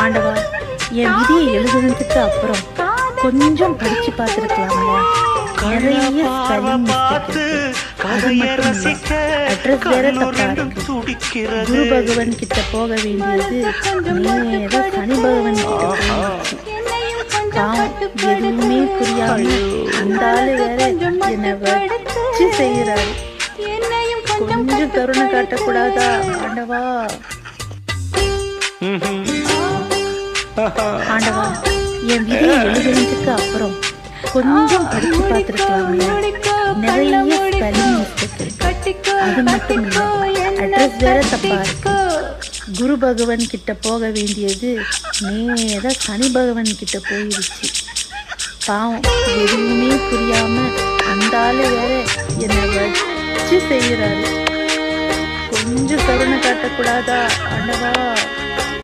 ஆண்டவா, என் விதியை எழுதுனதுக்கு அப்புறம் கொஞ்சம் படிச்சு பார்த்துருக்கலாம்ல. நிறைய ஸ்பெல்லிங் மிஸ்டேக் இருக்கு. அது மட்டும் இல்ல, அட்ரஸ் வேற தப்பா இருக்கு. குரு பகவான் கிட்ட போக வேண்டியது நேரா சனி பகவான் கிட்ட போயிடுச்சு. பாவம், எதுவுமே புரியாம அந்த ஆளு வேற என்னை வச்சு செய்யறாரு. கொஞ்சம் கருணை காட்டக்கூடாதா ஆண்டவா? ஆண்டவா, என் விதியை எழுதுனதுக்கு அப்புறம் கொஞ்சம் படிச்சு பார்த்துருக்கலாம்ல. நிறைய ஸ்பெல்லிங் மிஸ்டேக் இருக்கு. அது மட்டும் இல்ல, அட்ரஸ் வேற தப்பா இருக்கு. குரு பகவான் கிட்ட போக வேண்டியது நேரா சனி பகவான் கிட்ட போயிடுச்சு. பாவம், எதுவுமே புரியாம அந்த ஆளு வேற என்னை வச்சு செய்யறாரு. கொஞ்சம் கருணை காட்டக்கூடாதா ஆண்டவா?